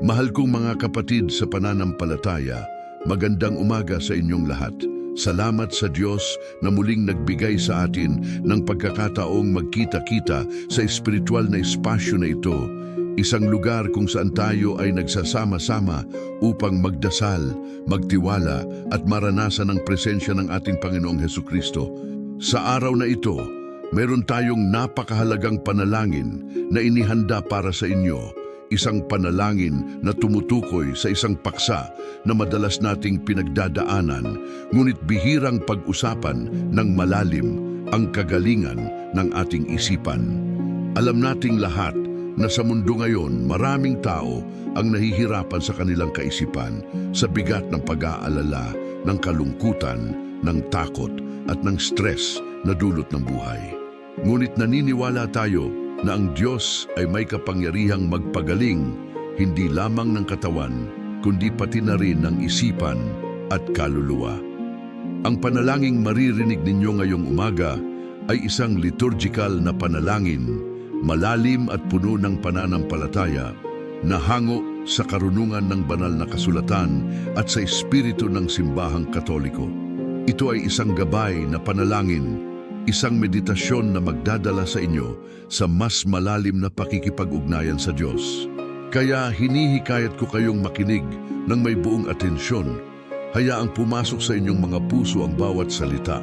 Mahal kong mga kapatid sa pananampalataya, magandang umaga sa inyong lahat. Salamat sa Diyos na muling nagbigay sa atin ng pagkakataong magkita-kita sa espiritual na espasyo na ito, isang lugar kung saan tayo ay nagsasama-sama upang magdasal, magtiwala at maranasan ang presensya ng ating Panginoong Hesukristo. Sa araw na ito, meron tayong napakahalagang panalangin na inihanda para sa inyo. Isang panalangin na tumutukoy sa isang paksa na madalas nating pinagdadaanan, ngunit bihirang pag-usapan ng malalim ang kagalingan ng ating isipan. Alam nating lahat na sa mundo ngayon maraming tao ang nahihirapan sa kanilang kaisipan sa bigat ng pag-aalala, ng kalungkutan, ng takot at ng stress na dulot ng buhay. Ngunit naniniwala tayo na ang Diyos ay may kapangyarihang magpagaling, hindi lamang ng katawan, kundi pati na rin ng isipan at kaluluwa. Ang panalangin maririnig ninyo ngayong umaga ay isang liturgical na panalangin, malalim at puno ng pananampalataya, na hango sa karunungan ng banal na kasulatan at sa espiritu ng simbahang Katoliko. Ito ay isang gabay na panalangin, isang meditasyon na magdadala sa inyo sa mas malalim na pakikipag-ugnayan sa Diyos. Kaya hinihikayat ko kayong makinig ng may buong atensyon. Hayaang pumasok sa inyong mga puso ang bawat salita.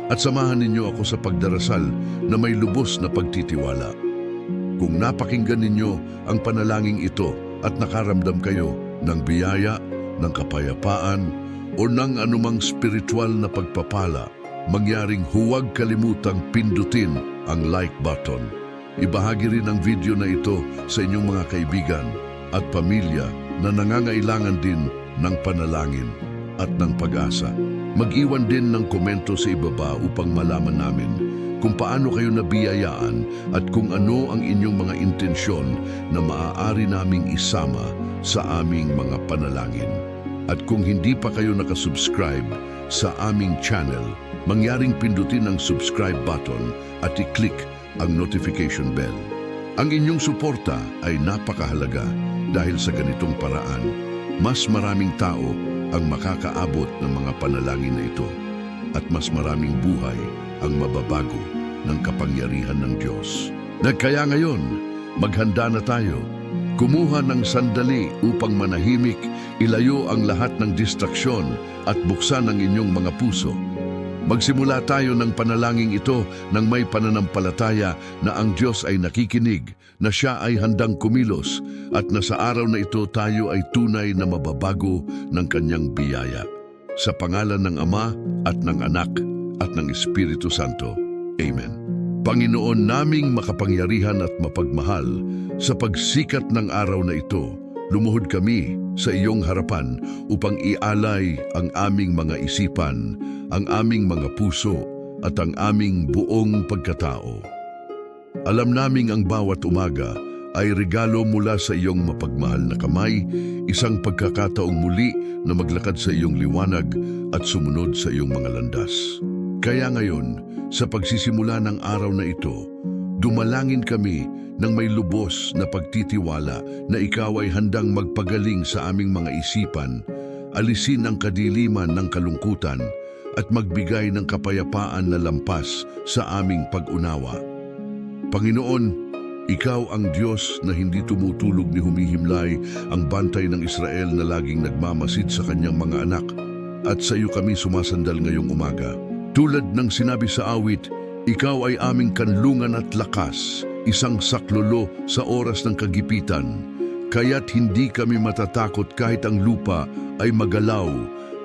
At samahan ninyo ako sa pagdarasal na may lubos na pagtitiwala. Kung napakinggan ninyo ang panalangin ito at nakaramdam kayo ng biyaya, ng kapayapaan, o ng anumang spiritual na pagpapala, mangyaring huwag kalimutang pindutin ang like button. Ibahagi rin ang video na ito sa inyong mga kaibigan at pamilya na nangangailangan din ng panalangin at ng pag-asa. Mag-iwan din ng komento sa ibaba upang malaman namin kung paano kayo nabiyayaan at kung ano ang inyong mga intensyon na maaari naming isama sa aming mga panalangin. At kung hindi pa kayo nakasubscribe sa aming channel, mangyaring pindutin ang subscribe button at i-click ang notification bell. Ang inyong suporta ay napakahalaga dahil sa ganitong paraan, mas maraming tao ang makakaabot ng mga panalangin na ito at mas maraming buhay ang mababago ng kapangyarihan ng Diyos. Kaya ngayon, maghanda na tayo. Kumuha ng sandali upang manahimik, ilayo ang lahat ng distraksyon at buksan ang inyong mga puso. Magsimula tayo ng panalangin ito ng may pananampalataya na ang Diyos ay nakikinig, na Siya ay handang kumilos, at na sa araw na ito tayo ay tunay na mababago ng Kanyang biyaya. Sa pangalan ng Ama at ng Anak at ng Espiritu Santo. Amen. Panginoon naming makapangyarihan at mapagmahal, sa pagsikat ng araw na ito, lumuhod kami sa iyong harapan upang ialay ang aming mga isipan, ang aming mga puso at ang aming buong pagkatao. Alam naming ang bawat umaga ay regalo mula sa iyong mapagmahal na kamay, isang pagkakataong muli na maglakad sa iyong liwanag at sumunod sa iyong mga landas. Kaya ngayon, sa pagsisimula ng araw na ito, dumalangin kami ng may lubos na pagtitiwala na ikaw ay handang magpagaling sa aming mga isipan, alisin ang kadiliman ng kalungkutan at magbigay ng kapayapaan na lampas sa aming pag-unawa. Panginoon, ikaw ang Diyos na hindi tumutulog ni humihimlay ang bantay ng Israel na laging nagmamasid sa kanyang mga anak, at sa iyo kami sumasandal ngayong umaga. Tulad ng sinabi sa awit, ikaw ay aming kanlungan at lakas, isang saklolo sa oras ng kagipitan. Kaya't hindi kami matatakot kahit ang lupa ay magalaw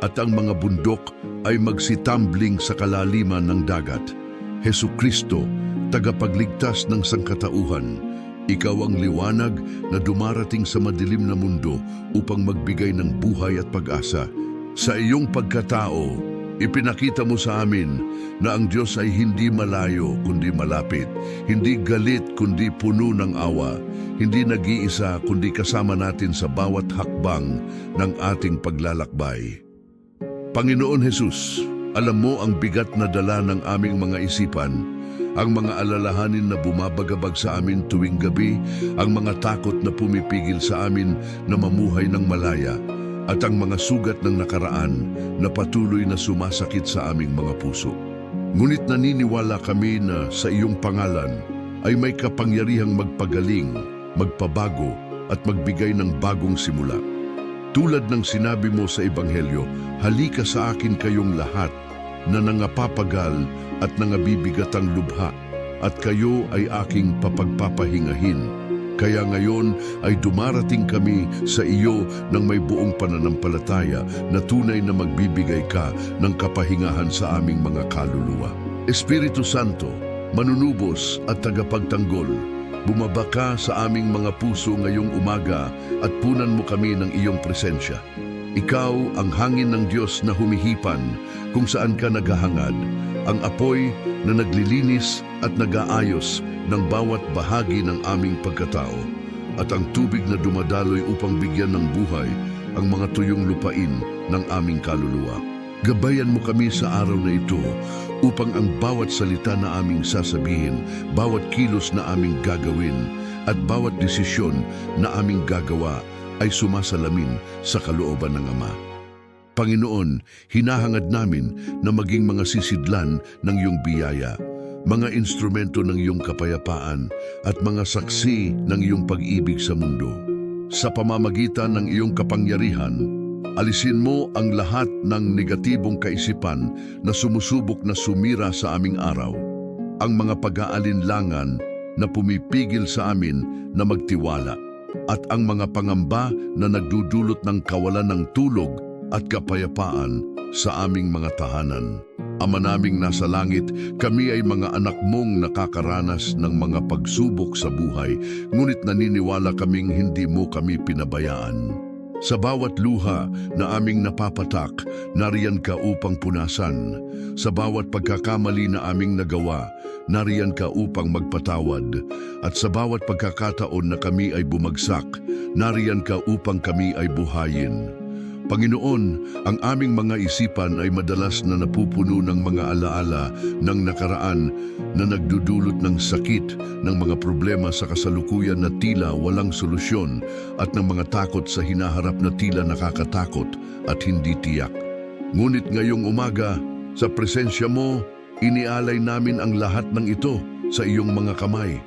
at ang mga bundok ay magsitambling sa kalaliman ng dagat. Hesukristo, tagapagligtas ng sangkatauhan, ikaw ang liwanag na dumarating sa madilim na mundo upang magbigay ng buhay at pag-asa. Sa iyong pagkatao, ipinakita mo sa amin na ang Diyos ay hindi malayo kundi malapit, hindi galit kundi puno ng awa, hindi nag-iisa kundi kasama natin sa bawat hakbang ng ating paglalakbay. Panginoon Jesus, alam mo ang bigat na dala ng aming mga isipan ang mga alalahanin na bumabagabag sa amin tuwing gabi, ang mga takot na pumipigil sa amin na mamuhay ng malaya, at ang mga sugat ng nakaraan na patuloy na sumasakit sa aming mga puso. Ngunit naniniwala kami na sa iyong pangalan ay may kapangyarihang magpagaling, magpabago at magbigay ng bagong simula. Tulad ng sinabi mo sa Ebanghelyo, halika sa akin kayong lahat na nangapapagal at nangabibigatang lubha, at kayo ay aking papagpapahingahin. Kaya ngayon ay dumarating kami sa iyo ng may buong pananampalataya na tunay na magbibigay ka ng kapahingahan sa aming mga kaluluwa. Espiritu Santo, manunubos at tagapagtanggol, bumaba ka sa aming mga puso ngayong umaga at punan mo kami ng iyong presensya. Ikaw ang hangin ng Diyos na humihipan kung saan ka naghahangad, ang apoy na naglilinis at nag-aayos ng bawat bahagi ng aming pagkatao, at ang tubig na dumadaloy upang bigyan ng buhay ang mga tuyong lupain ng aming kaluluwa. Gabayan mo kami sa araw na ito upang ang bawat salita na aming sasabihin, bawat kilos na aming gagawin, at bawat desisyon na aming gagawa ay sumasalamin sa kalooban ng Ama. Panginoon, hinahangad namin na maging mga sisidlan ng iyong biyaya, mga instrumento ng iyong kapayapaan at mga saksi ng iyong pag-ibig sa mundo. Sa pamamagitan ng iyong kapangyarihan, alisin mo ang lahat ng negatibong kaisipan na sumusubok na sumira sa aming araw, ang mga pag-aalinlangan na pumipigil sa amin na magtiwala, at ang mga pangamba na nagdudulot ng kawalan ng tulog at kapayapaan sa aming mga tahanan. Ama naming nasa langit, kami ay mga anak mong nakakaranas ng mga pagsubok sa buhay, ngunit naniniwala kaming hindi mo kami pinabayaan. Sa bawat luha na aming napapatak, nariyan ka upang punasan. Sa bawat pagkakamali na aming nagawa, nariyan ka upang magpatawad. At sa bawat pagkakataon na kami ay bumagsak, nariyan ka upang kami ay buhayin. Panginoon, ang aming mga isipan ay madalas na napupuno ng mga alaala ng nakaraan na nagdudulot ng sakit, ng mga problema sa kasalukuyan na tila walang solusyon, at ng mga takot sa hinaharap na tila nakakatakot at hindi tiyak. Ngunit ngayong umaga, sa presensya mo, inialay namin ang lahat ng ito sa iyong mga kamay.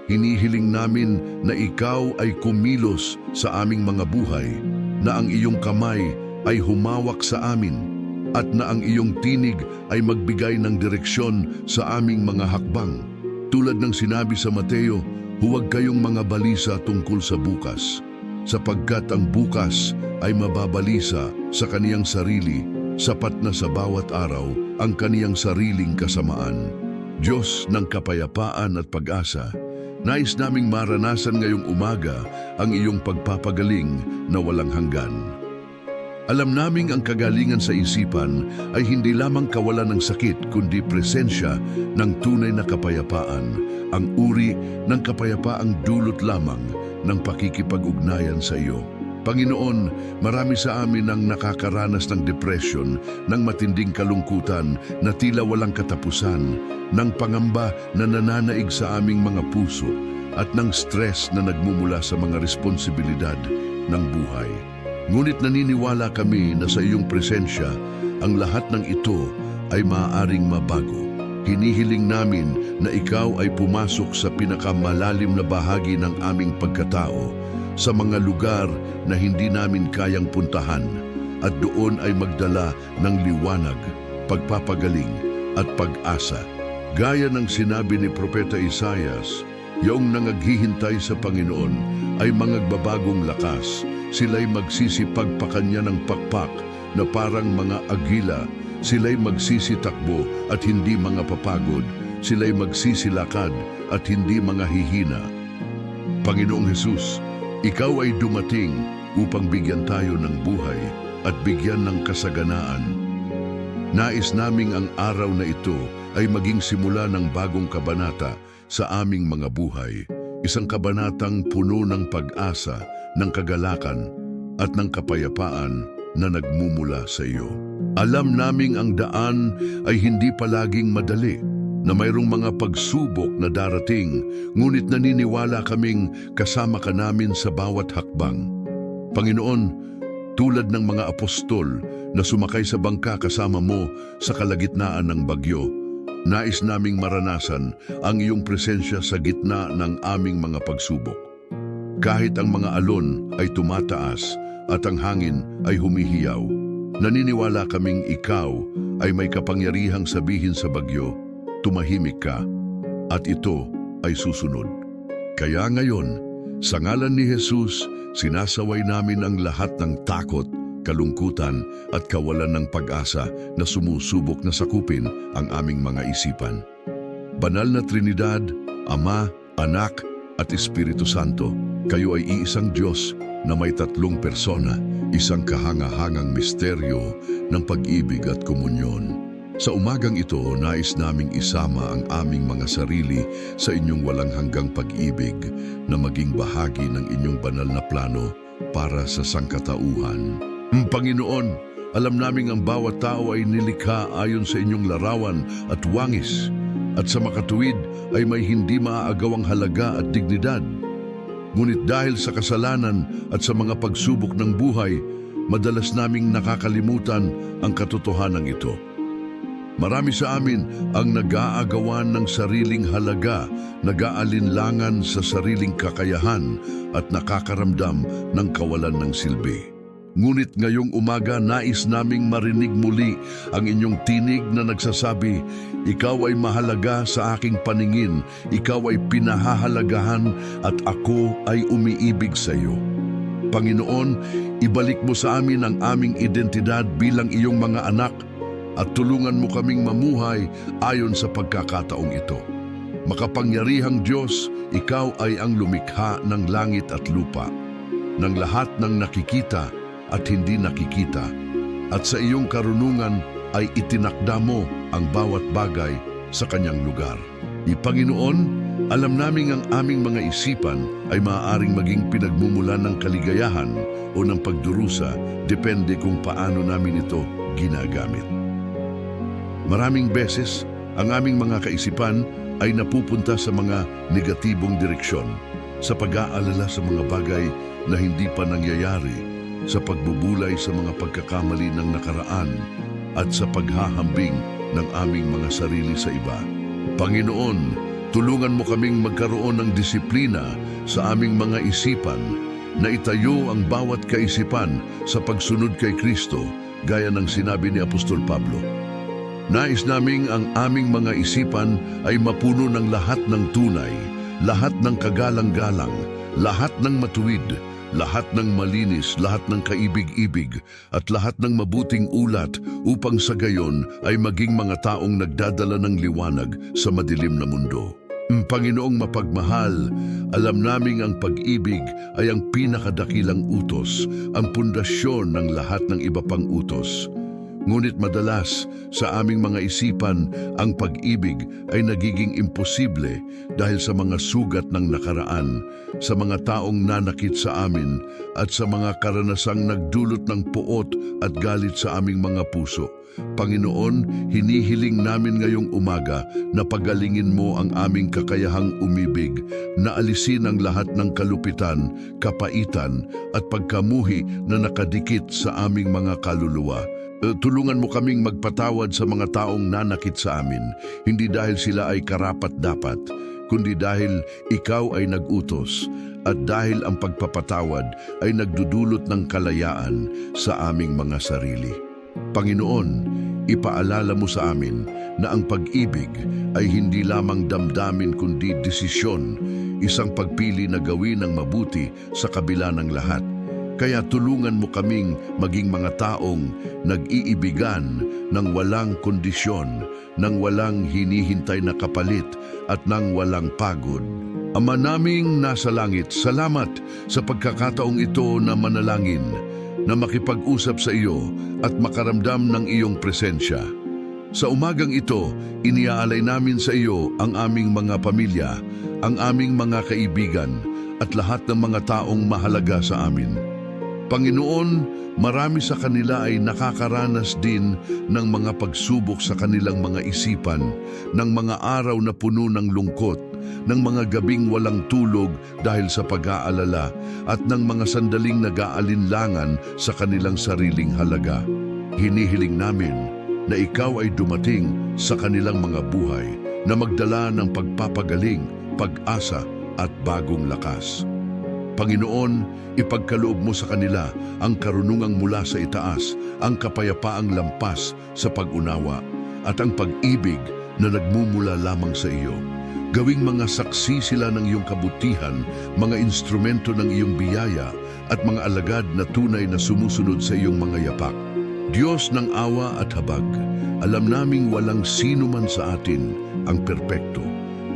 Hinihiling namin na ikaw ay kumilos sa aming mga buhay, na ang iyong kamay ay humawak sa amin, at na ang iyong tinig ay magbigay ng direksyon sa aming mga hakbang. Tulad ng sinabi sa Mateo, huwag kayong mga balisa tungkol sa bukas, sapagkat ang bukas ay mababalisa sa kaniyang sarili, sapat na sa bawat araw ang kaniyang sariling kasamaan. Diyos ng kapayapaan at pag-asa, nais naming maranasan ngayong umaga ang iyong pagpapagaling na walang hanggan. Alam naming ang kagalingan sa isipan ay hindi lamang kawalan ng sakit, kundi presensya ng tunay na kapayapaan, ang uri ng kapayapaang dulot lamang ng pakikipag-ugnayan sa iyo. Panginoon, marami sa amin ang nakakaranas ng depression, ng matinding kalungkutan na tila walang katapusan, ng pangamba na nananaig sa aming mga puso, at ng stress na nagmumula sa mga responsibilidad ng buhay. Ngunit naniniwala kami na sa iyong presensya, ang lahat ng ito ay maaaring mabago. Hinihiling namin na ikaw ay pumasok sa pinakamalalim na bahagi ng aming pagkatao, sa mga lugar na hindi namin kayang puntahan, at doon ay magdala ng liwanag, pagpapagaling at pag-asa. Gaya ng sinabi ni Propeta Isaias, yaong nangaghihintay sa Panginoon ay mangagbabagong lakas, sila'y magsisipag pa kanya ng pakpak na parang mga agila, sila'y magsisitakbo at hindi mga papagod, sila'y magsisilakad at hindi mga hihina. Panginoong Hesus, ikaw ay dumating upang bigyan tayo ng buhay at bigyan ng kasaganaan. Nais naming ang araw na ito ay maging simula ng bagong kabanata sa aming mga buhay. Isang kabanatang puno ng pag-asa, ng kagalakan at ng kapayapaan na nagmumula sa iyo. Alam naming ang daan ay hindi palaging madali, na mayroong mga pagsubok na darating, ngunit naniniwala kaming kasama ka namin sa bawat hakbang. Panginoon, tulad ng mga apostol na sumakay sa bangka kasama mo sa kalagitnaan ng bagyo, nais naming maranasan ang iyong presensya sa gitna ng aming mga pagsubok. Kahit ang mga alon ay tumataas at ang hangin ay humihiyaw, naniniwala kaming ikaw ay may kapangyarihang sabihin sa bagyo, tumahimik ka, at ito ay susunod. Kaya ngayon, sa ngalan ni Jesus, sinasaway namin ang lahat ng takot, kalungkutan at kawalan ng pag-asa na sumusubok na sakupin ang aming mga isipan. Banal na Trinidad, Ama, Anak at Espiritu Santo, kayo ay iisang Diyos na may tatlong persona, isang kahanga-hangang misteryo ng pag-ibig at komunyon. Sa umagang ito, nais naming isama ang aming mga sarili sa inyong walang hanggang pag-ibig na maging bahagi ng inyong banal na plano para sa sangkatauhan. Panginoon, alam naming ang bawat tao ay nilikha ayon sa inyong larawan at wangis, at sa makatuwid ay may hindi maaagawang halaga at dignidad. Ngunit dahil sa kasalanan at sa mga pagsubok ng buhay, madalas naming nakakalimutan ang katotohanan ito. Marami sa amin ang nag-aagawan ng sariling halaga, nag-aalinlangan sa sariling kakayahan at nakakaramdam ng kawalan ng silbi. Ngunit ngayong umaga nais naming marinig muli ang inyong tinig na nagsasabi, ikaw ay mahalaga sa aking paningin, ikaw ay pinahahalagahan at ako ay umiibig sa iyo. Panginoon, ibalik mo sa amin ang aming identidad bilang iyong mga anak at tulungan mo kaming mamuhay ayon sa pagkakataong ito. Makapangyarihang Diyos, ikaw ay ang lumikha ng langit at lupa, ng lahat ng nakikita at hindi nakikita, at sa iyong karunungan ay itinakda mo ang bawat bagay sa kanyang lugar. Panginoon, alam naming ang aming mga isipan ay maaaring maging pinagmumulan ng kaligayahan o ng pagdurusa, depende kung paano namin ito ginagamit. Maraming beses, ang aming mga kaisipan ay napupunta sa mga negatibong direksyon, sa pag-aalala sa mga bagay na hindi pa nangyayari, sa pagbubulay sa mga pagkakamali ng nakaraan, at sa paghahambing ng aming mga sarili sa iba. Panginoon, tulungan mo kaming magkaroon ng disiplina sa aming mga isipan na itayo ang bawat kaisipan sa pagsunod kay Kristo, gaya ng sinabi ni Apostol Pablo. Nais naming ang aming mga isipan ay mapuno ng lahat ng tunay, lahat ng kagalang-galang, lahat ng matuwid, lahat ng malinis, lahat ng kaibig-ibig, at lahat ng mabuting ulat upang sa gayon ay maging mga taong nagdadala ng liwanag sa madilim na mundo. Panginoong mapagmahal, alam naming ang pag-ibig ay ang pinakadakilang utos, ang pundasyon ng lahat ng iba pang utos. Ngunit madalas sa aming mga isipan, ang pag-ibig ay nagiging imposible dahil sa mga sugat ng nakaraan, sa mga taong nanakit sa amin at sa mga karanasang nagdulot ng puot at galit sa aming mga puso. Panginoon, hinihiling namin ngayong umaga na pagalingin mo ang aming kakayahang umibig, na alisin ang lahat ng kalupitan, kapaitan at pagkamuhi na nakadikit sa aming mga kaluluwa. Tulungan mo kaming magpatawad sa mga taong nanakit sa amin, hindi dahil sila ay karapat-dapat, kundi dahil ikaw ay nag-utos at dahil ang pagpapatawad ay nagdudulot ng kalayaan sa aming mga sarili. Panginoon, ipaalala mo sa amin na ang pag-ibig ay hindi lamang damdamin kundi desisyon, isang pagpili na gawin ang mabuti sa kabila ng lahat. Kaya tulungan mo kaming maging mga taong nag-iibigan ng walang kondisyon, ng walang hinihintay na kapalit at ng walang pagod. Ama naming nasa langit, salamat sa pagkakataong ito na manalangin, na makipag-usap sa iyo at makaramdam ng iyong presensya. Sa umagang ito, iniaalay namin sa iyo ang aming mga pamilya, ang aming mga kaibigan at lahat ng mga taong mahalaga sa amin. Panginoon, Marami sa kanila ay nakakaranas din ng mga pagsubok sa kanilang mga isipan, ng mga araw na puno ng lungkot, ng mga gabing walang tulog dahil sa pag-aalala, at ng mga sandaling nag-aalinlangan sa kanilang sariling halaga. Hinihiling namin na ikaw ay dumating sa kanilang mga buhay na magdala ng pagpapagaling, pag-asa at bagong lakas. Panginoon, ipagkaloob mo sa kanila ang karunungang mula sa itaas, ang kapayapaang lampas sa pag-unawa, at ang pag-ibig na nagmumula lamang sa iyo. Gawing mga saksi sila ng iyong kabutihan, mga instrumento ng iyong biyaya, at mga alagad na tunay na sumusunod sa iyong mga yapak. Diyos ng awa at habag, alam naming walang sino man sa atin ang perpekto,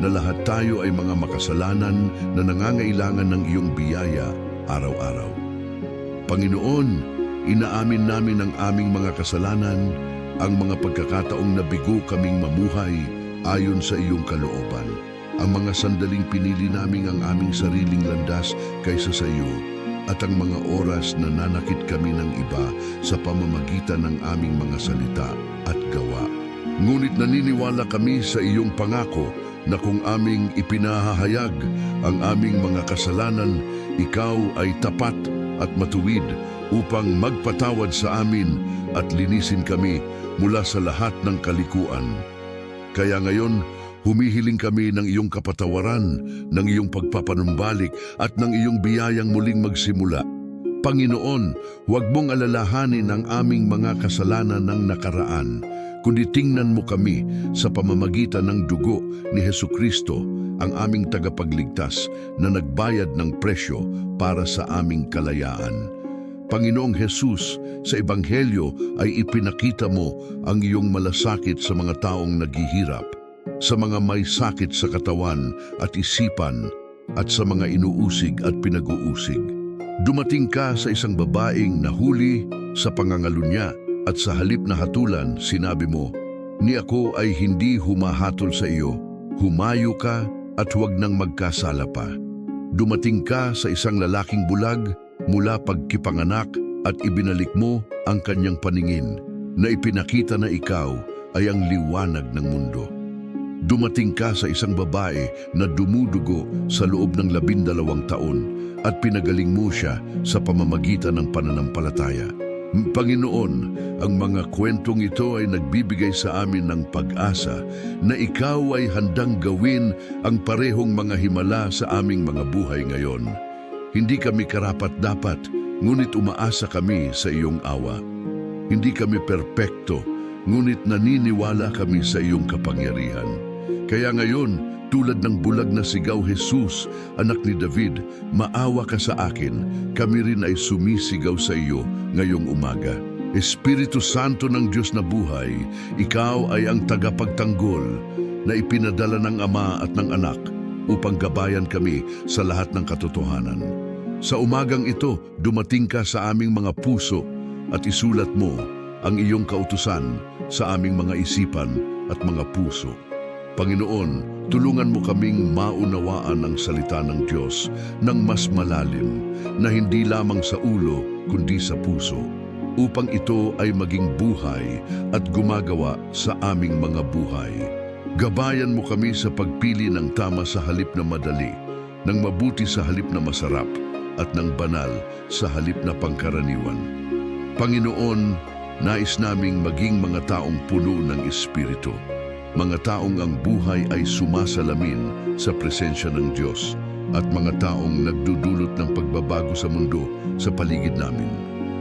na lahat tayo ay mga makasalanan na nangangailangan ng iyong biyaya araw-araw. Panginoon, inaamin namin ang aming mga kasalanan, ang mga pagkakataong nabigo kaming mamuhay ayon sa iyong kalooban, ang mga sandaling pinili naming ang aming sariling landas kaysa sa iyo, at ang mga oras na nanakit kami ng iba sa pamamagitan ng aming mga salita at gawa. Ngunit naniniwala kami sa iyong pangako na kung aming ipinahahayag ang aming mga kasalanan, ikaw ay tapat at matuwid upang magpatawad sa amin at linisin kami mula sa lahat ng kalikuan. Kaya ngayon, humihiling kami ng iyong kapatawaran, ng iyong pagpapanumbalik at ng iyong biyayang muling magsimula. Panginoon, huwag mong alalahanin ang aming mga kasalanan ng nakaraan, kundi tingnan mo kami sa pamamagitan ng dugo ni Hesukristo, ang aming tagapagligtas na nagbayad ng presyo para sa aming kalayaan. Panginoong Jesus, sa Ebanghelyo ay ipinakita mo ang iyong malasakit sa mga taong naghihirap, sa mga may sakit sa katawan at isipan, at sa mga inuusig at pinag-uusig. Dumating ka sa isang babaeng nahuli sa pangangalunya, at sa halip na hatulan, sinabi mo, "Ni ako ay hindi humahatol sa iyo, humayo ka at huwag nang magkasala pa." Dumating ka sa isang lalaking bulag mula pagkipanganak at ibinalik mo ang kanyang paningin, na ipinakita na ikaw ay ang liwanag ng mundo. Dumating ka sa isang babae na dumudugo sa loob ng 12 taon at pinagaling mo siya sa pamamagitan ng pananampalataya. Panginoon, ang mga kwentong ito ay nagbibigay sa amin ng pag-asa na ikaw ay handang gawin ang parehong mga himala sa aming mga buhay ngayon. Hindi kami karapat-dapat, ngunit umaasa kami sa iyong awa. Hindi kami perpekto, ngunit naniniwala kami sa iyong kapangyarihan. Kaya ngayon, tulad ng bulag na sigaw, Jesus, anak ni David, maawa ka sa akin, kami rin ay sumisigaw sa iyo ngayong umaga. Espiritu Santo ng Diyos na buhay, ikaw ay ang tagapagtanggol na ipinadala ng Ama at ng Anak upang gabayan kami sa lahat ng katotohanan. Sa umagang ito, dumating ka sa aming mga puso at isulat mo ang iyong kautusan sa aming mga isipan at mga puso. Panginoon, tulungan mo kaming maunawaan ang salita ng Diyos ng mas malalim, na hindi lamang sa ulo kundi sa puso, upang ito ay maging buhay at gumagawa sa aming mga buhay. Gabayan mo kami sa pagpili ng tama sa halip na madali, ng mabuti sa halip na masarap, at ng banal sa halip na pangkaraniwan. Panginoon, nais naming maging mga taong puno ng Espiritu, mga taong ang buhay ay sumasalamin sa presensya ng Diyos, at mga taong nagdudulot ng pagbabago sa mundo sa paligid namin.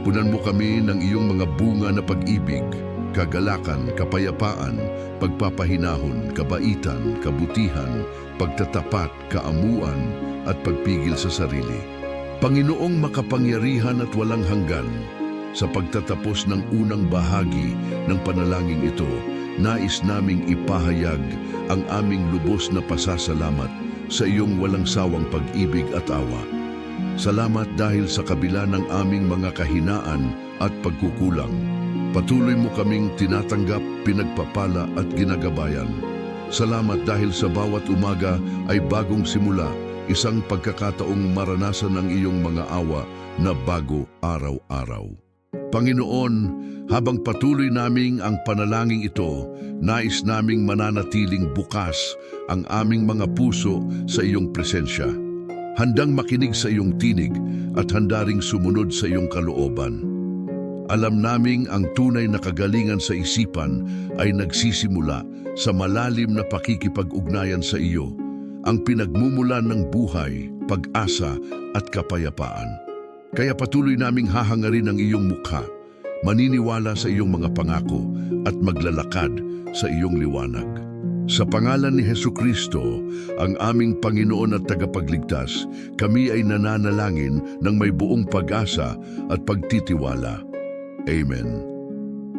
Punan mo kami ng iyong mga bunga na pag-ibig, kagalakan, kapayapaan, pagpapahinahon, kabaitan, kabutihan, pagtatapat, kaamuan, at pagpigil sa sarili. Panginoong makapangyarihan at walang hanggan, sa pagtatapos ng unang bahagi ng panalangin ito, nais naming ipahayag ang aming lubos na pasasalamat sa iyong walang sawang pag-ibig at awa. Salamat dahil sa kabila ng aming mga kahinaan at pagkukulang, patuloy mo kaming tinatanggap, pinagpapala at ginagabayan. Salamat dahil sa bawat umaga ay bagong simula, isang pagkakataong maranasan ng iyong mga awa na bago araw-araw. Panginoon, habang patuloy naming ang panalangin ito, nais naming mananatiling bukas ang aming mga puso sa iyong presensya. Handang makinig sa iyong tinig at handa ring sumunod sa iyong kalooban. Alam naming ang tunay na kagalingan sa isipan ay nagsisimula sa malalim na pakikipag-ugnayan sa iyo, ang pinagmumulan ng buhay, pag-asa at kapayapaan. Kaya patuloy naming hahangarin ang iyong mukha, maniniwala sa iyong mga pangako at maglalakad sa iyong liwanag. Sa pangalan ni Hesukristo, ang aming Panginoon at Tagapagligtas, kami ay nananalangin ng may buong pag-asa at pagtitiwala. Amen.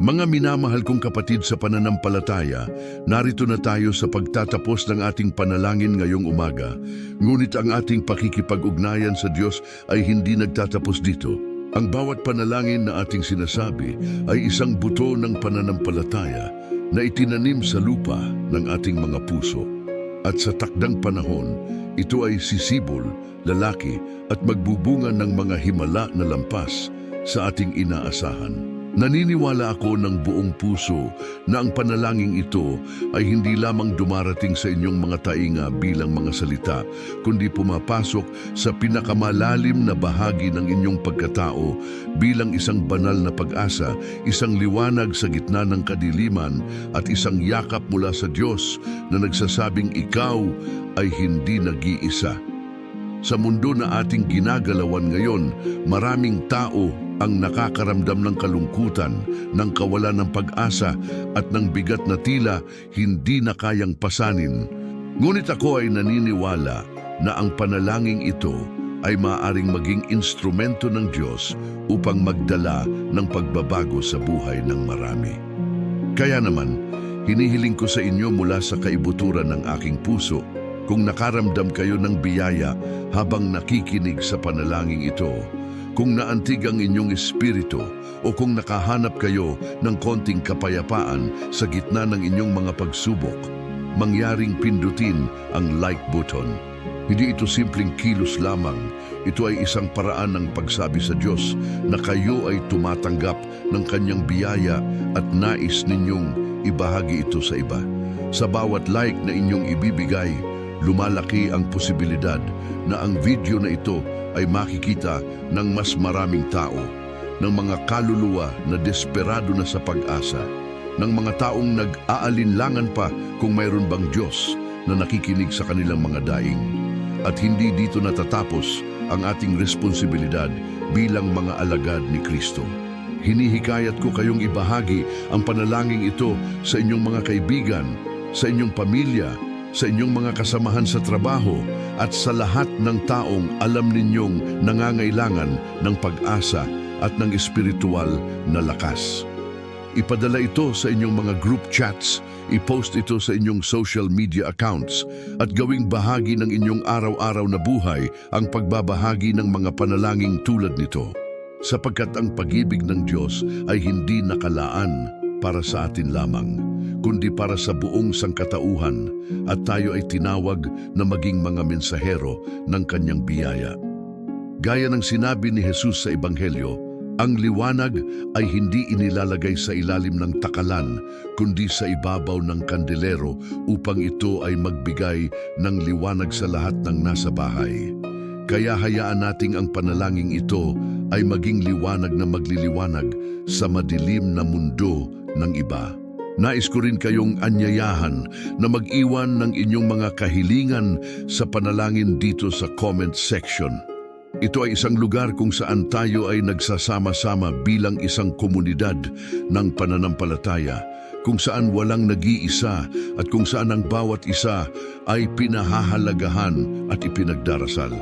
Mga minamahal kong kapatid sa pananampalataya, narito na tayo sa pagtatapos ng ating panalangin ngayong umaga. Ngunit ang ating pakikipag-ugnayan sa Diyos ay hindi nagtatapos dito. Ang bawat panalangin na ating sinasabi ay isang buto ng pananampalataya na itinanim sa lupa ng ating mga puso. At sa takdang panahon, ito ay sisibol, lalaki at magbubunga ng mga himala na lampas sa ating inaasahan. Naniniwala ako ng buong puso na ang panalangin ito ay hindi lamang dumarating sa inyong mga tainga bilang mga salita, kundi pumapasok sa pinakamalalim na bahagi ng inyong pagkatao bilang isang banal na pag-asa, isang liwanag sa gitna ng kadiliman at isang yakap mula sa Diyos na nagsasabing ikaw ay hindi nag-iisa. Sa mundo na ating ginagalawan ngayon, maraming tao ang nakakaramdam ng kalungkutan, ng kawalan ng pag-asa at ng bigat na tila hindi na kayang pasanin. Ngunit ako ay naniniwala na ang panalangin ito ay maaaring maging instrumento ng Diyos upang magdala ng pagbabago sa buhay ng marami. Kaya naman, hinihiling ko sa inyo mula sa kaibuturan ng aking puso, kung nakaramdam kayo ng biyaya habang nakikinig sa panalangin ito, kung naantig ang inyong espiritu o kung nakahanap kayo ng konting kapayapaan sa gitna ng inyong mga pagsubok, mangyaring pindutin ang like button. Hindi ito simpleng kilos lamang, ito ay isang paraan ng pagsabi sa Diyos na kayo ay tumatanggap ng kanyang biyaya at nais ninyong ibahagi ito sa iba. Sa bawat like na inyong ibibigay, lumalaki ang posibilidad na ang video na ito ay makikita ng mas maraming tao, ng mga kaluluwa na desperado na sa pag-asa, ng mga taong nag-aalinlangan pa kung mayroon bang Diyos na nakikinig sa kanilang mga daing. At hindi dito natatapos ang ating responsibilidad bilang mga alagad ni Kristo. Hinihikayat ko kayong ibahagi ang panalangin ito sa inyong mga kaibigan, sa inyong pamilya, sa inyong mga kasamahan sa trabaho at sa lahat ng taong alam ninyong nangangailangan ng pag-asa at ng espiritual na lakas. Ipadala ito sa inyong mga group chats, i-post ito sa inyong social media accounts at gawing bahagi ng inyong araw-araw na buhay ang pagbabahagi ng mga panalangin tulad nito. Sapagkat ang pag-ibig ng Diyos ay hindi nakalaan para sa atin lamang, kundi para sa buong sangkatauhan, at tayo ay tinawag na maging mga mensahero ng kanyang biyaya. Gaya ng sinabi ni Jesus sa Ebanghelyo, ang liwanag ay hindi inilalagay sa ilalim ng takalan, kundi sa ibabaw ng kandelero upang ito ay magbigay ng liwanag sa lahat ng nasa bahay. Kaya hayaan nating ang panalangin ito ay maging liwanag na magliliwanag sa madilim na mundo ng iba. Nais ko rin kayong anyayahan na mag-iwan ng inyong mga kahilingan sa panalangin dito sa comment section. Ito ay isang lugar kung saan tayo ay nagsasama-sama bilang isang komunidad ng pananampalataya, kung saan walang nag-iisa at kung saan ang bawat isa ay pinahahalagahan at ipinagdarasal.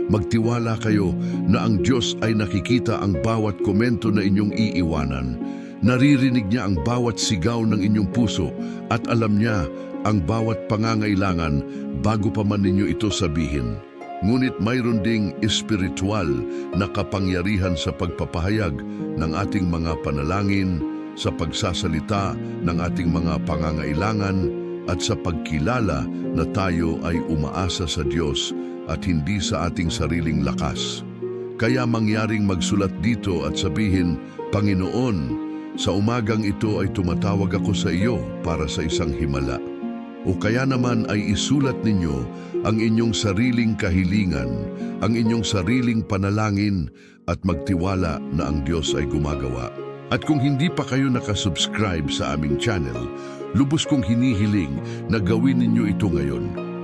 Magtiwala kayo na ang Diyos ay nakikita ang bawat komento na inyong iiwanan. Naririnig niya ang bawat sigaw ng inyong puso at alam niya ang bawat pangangailangan bago pa man ninyo ito sabihin. Ngunit mayroon ding espiritual na kapangyarihan sa pagpapahayag ng ating mga panalangin, sa pagsasalita ng ating mga pangangailangan at sa pagkilala na tayo ay umaasa sa Diyos at hindi sa ating sariling lakas. Kaya mangyaring magsulat dito at sabihin, Panginoon, sa umagang ito ay tumatawag ako sa iyo para sa isang himala. O kaya naman ay isulat ninyo ang inyong sariling kahilingan, ang inyong sariling panalangin at magtiwala na ang Diyos ay gumagawa. At kung hindi pa kayo nakasubscribe sa aming channel, lubos kong hinihiling na gawin ninyo ito ngayon.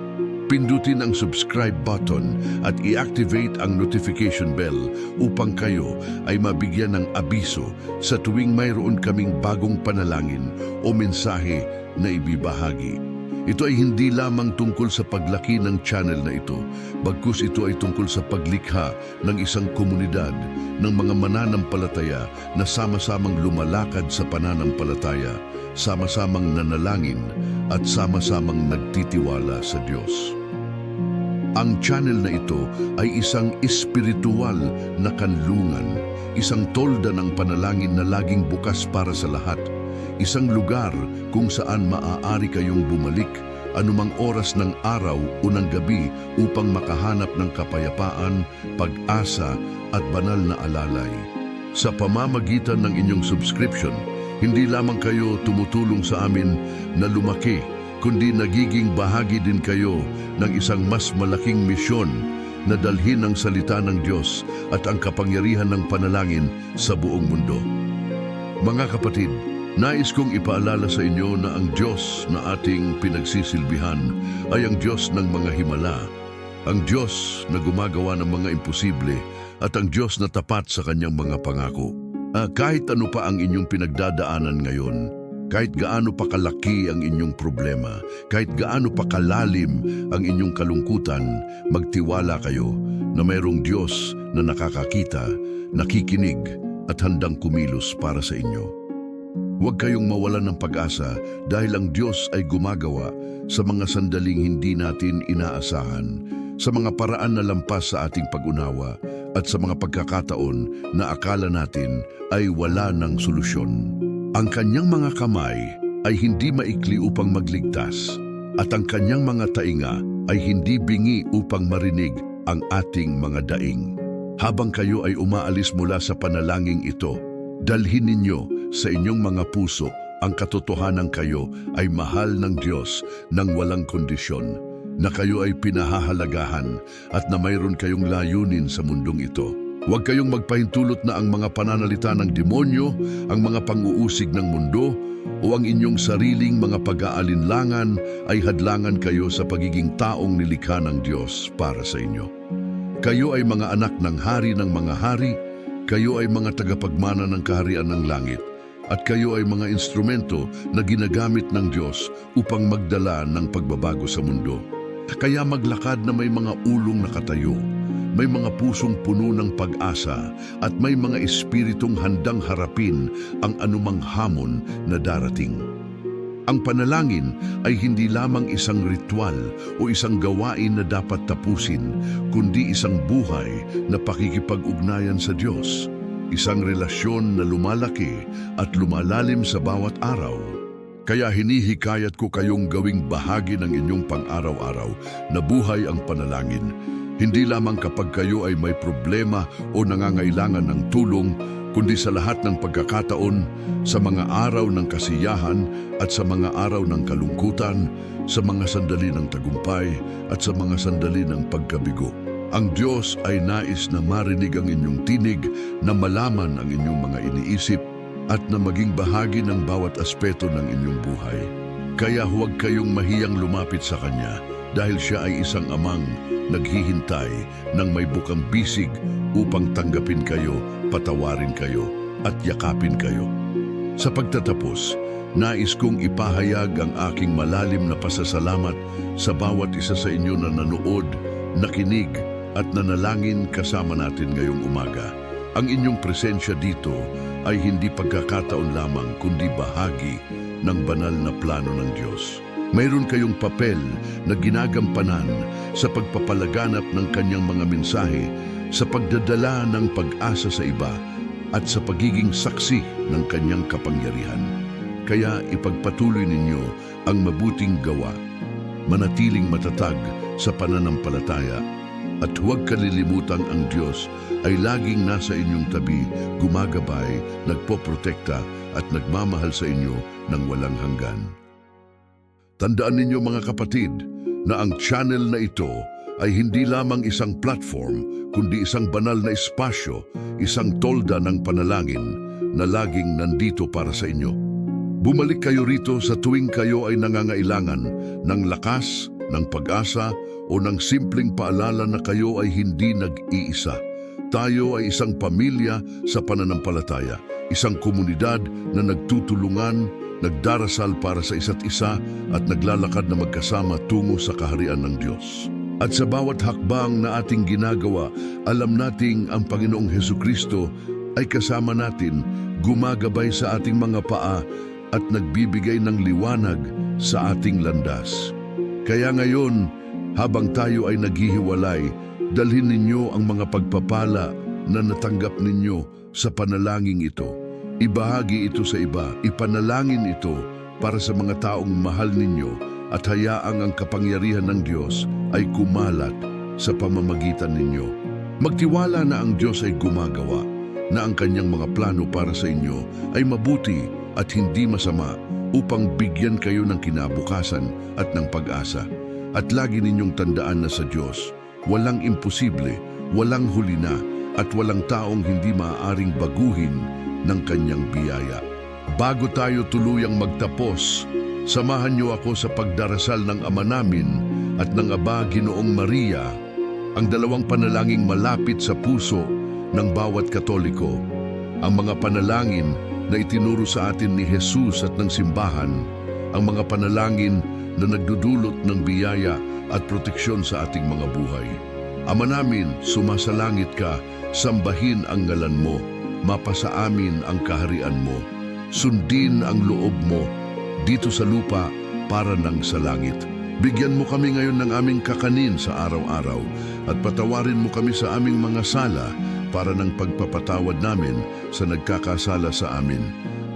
Pindutin ang subscribe button at i-activate ang notification bell upang kayo ay mabigyan ng abiso sa tuwing mayroon kaming bagong panalangin o mensahe na ibibahagi. Ito ay hindi lamang tungkol sa paglaki ng channel na ito, bagkus ito ay tungkol sa paglikha ng isang komunidad ng mga mananampalataya na sama-samang lumalakad sa pananampalataya, sama-samang nanalangin at sama-samang nagtitiwala sa Diyos. Ang channel na ito ay isang espiritual na kanlungan, isang tolda ng panalangin na laging bukas para sa lahat, isang lugar kung saan maaari kayong bumalik anumang oras ng araw o ng gabi upang makahanap ng kapayapaan, pag-asa at banal na alalay. Sa pamamagitan ng inyong subscription, hindi lamang kayo tumutulong sa amin na lumaki, kundi nagiging bahagi din kayo ng isang mas malaking misyon na dalhin ang salita ng Diyos at ang kapangyarihan ng panalangin sa buong mundo. Mga kapatid, nais kong ipaalala sa inyo na ang Diyos na ating pinagsisilbihan ay ang Diyos ng mga himala, ang Diyos na gumagawa ng mga imposible at ang Diyos na tapat sa kanyang mga pangako. Kahit ano pa ang inyong pinagdadaanan ngayon, kahit gaano pa kalaki ang inyong problema, kahit gaano pa kalalim ang inyong kalungkutan, magtiwala kayo na mayroong Diyos na nakakakita, nakikinig at handang kumilos para sa inyo. Huwag kayong mawalan ng pag-asa dahil ang Diyos ay gumagawa sa mga sandaling hindi natin inaasahan, sa mga paraan na lampas sa ating pag-unawa at sa mga pagkakataon na akala natin ay wala ng solusyon. Ang kanyang mga kamay ay hindi maikli upang magligtas at ang kanyang mga tainga ay hindi bingi upang marinig ang ating mga daing. Habang kayo ay umaalis mula sa panalangin ito, dalhin ninyo sa inyong mga puso ang katotohanan kayo ay mahal ng Diyos ng walang kondisyon, na kayo ay pinahahalagahan at na mayroon kayong layunin sa mundong ito. Huwag kayong magpahintulot na ang mga pananalita ng demonyo, ang mga pang-uusig ng mundo, o ang inyong sariling mga pag-aalinlangan ay hadlangan kayo sa pagiging taong nilikha ng Diyos para sa inyo. Kayo ay mga anak ng hari ng mga hari, kayo ay mga tagapagmana ng kaharian ng langit, at kayo ay mga instrumento na ginagamit ng Diyos upang magdala ng pagbabago sa mundo. Kaya maglakad na may mga ulong nakatayo, may mga pusong puno ng pag-asa at may mga espiritong handang harapin ang anumang hamon na darating. Ang panalangin ay hindi lamang isang ritual o isang gawain na dapat tapusin, kundi isang buhay na pakikipag-ugnayan sa Diyos. Isang relasyon na lumalaki at lumalalim sa bawat araw. Kaya hinihikayat ko kayong gawing bahagi ng inyong pang-araw-araw na buhay ang panalangin. Hindi lamang kapag kayo ay may problema o nangangailangan ng tulong, kundi sa lahat ng pagkakataon, sa mga araw ng kasiyahan at sa mga araw ng kalungkutan, sa mga sandali ng tagumpay at sa mga sandali ng pagkabigo. Ang Diyos ay nais na marinig ang inyong tinig, na malaman ang inyong mga iniisip, at na maging bahagi ng bawat aspeto ng inyong buhay. Kaya huwag kayong mahiyang lumapit sa Kanya, dahil Siya ay isang amang naghihintay ng may bukang bisig upang tanggapin kayo, patawarin kayo, at yakapin kayo. Sa pagtatapos, nais kong ipahayag ang aking malalim na pasasalamat sa bawat isa sa inyo na nanood, nakinig, at nanalangin kasama natin ngayong umaga. Ang inyong presensya dito ay hindi pagkakataon lamang kundi bahagi ng banal na plano ng Diyos. Mayroon kayong papel na ginagampanan sa pagpapalaganap ng kanyang mga mensahe, sa pagdadala ng pag-asa sa iba, at sa pagiging saksi ng kanyang kapangyarihan. Kaya ipagpatuloy ninyo ang mabuting gawa, manatiling matatag sa pananampalataya, At huwag kalilimutang ang Diyos ay laging nasa inyong tabi, gumagabay, nagpoprotekta at nagmamahal sa inyo ng walang hanggan. Tandaan ninyo mga kapatid na ang channel na ito ay hindi lamang isang platform kundi isang banal na espasyo, isang tolda ng panalangin na laging nandito para sa inyo. Bumalik kayo rito sa tuwing kayo ay nangangailangan ng lakas, ng pag-asa o ng simpleng paalala na kayo ay hindi nag-iisa. Tayo ay isang pamilya sa pananampalataya, isang komunidad na nagtutulungan, nagdarasal para sa isa't isa at naglalakad na magkasama tungo sa kaharian ng Diyos. At sa bawat hakbang na ating ginagawa, alam nating ang Panginoong Hesukristo ay kasama natin, gumagabay sa ating mga paa at nagbibigay ng liwanag sa ating landas. Kaya ngayon, habang tayo ay naghihiwalay, dalhin ninyo ang mga pagpapala na natanggap ninyo sa panalangin ito. Ibahagi ito sa iba, ipanalangin ito para sa mga taong mahal ninyo at hayaang ang kapangyarihan ng Diyos ay kumalat sa pamamagitan ninyo. Magtiwala na ang Diyos ay gumagawa, na ang kanyang mga plano para sa inyo ay mabuti at hindi masama upang bigyan kayo ng kinabukasan at ng pag-asa. At lagi ninyong tandaan na sa Diyos, walang imposible, walang huli na, at walang taong hindi maaaring baguhin ng kanyang biyaya. Bago tayo tuluyang magtapos, samahan niyo ako sa pagdarasal ng Ama namin at ng Aba Ginoong Maria, ang dalawang panalangin malapit sa puso ng bawat Katoliko. Ang mga panalangin na itinuro sa atin ni Jesus at ng simbahan, ang mga panalangin na nagdudulot ng biyaya at proteksyon sa ating mga buhay. Ama namin, sumasalangit ka, sambahin ang ngalan mo, mapasa amin ang kaharian mo, sundin ang loob mo dito sa lupa para nang sa langit. Bigyan mo kami ngayon ng aming kakanin sa araw-araw at patawarin mo kami sa aming mga sala para ng pagpapatawad namin sa nagkakasala sa amin.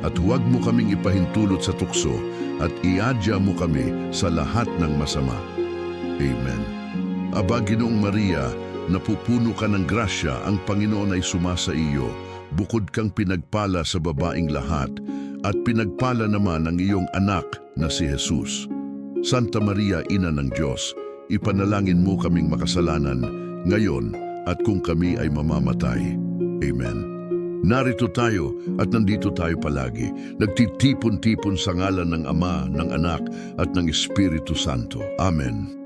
At huwag mo kaming ipahintulot sa tukso at iadya mo kami sa lahat ng masama. Amen. Aba Ginoong Maria, napupuno ka ng grasya, ang Panginoon ay sumasa iyo. Bukod kang pinagpala sa babaing lahat at pinagpala naman ang iyong anak na si Jesus. Santa Maria, Ina ng Diyos, ipanalangin mo kaming makasalanan ngayon at kung kami ay mamamatay. Amen. Narito tayo at nandito tayo palagi, nagtitipon-tipon sa ngalan ng Ama, ng Anak at ng Espiritu Santo. Amen.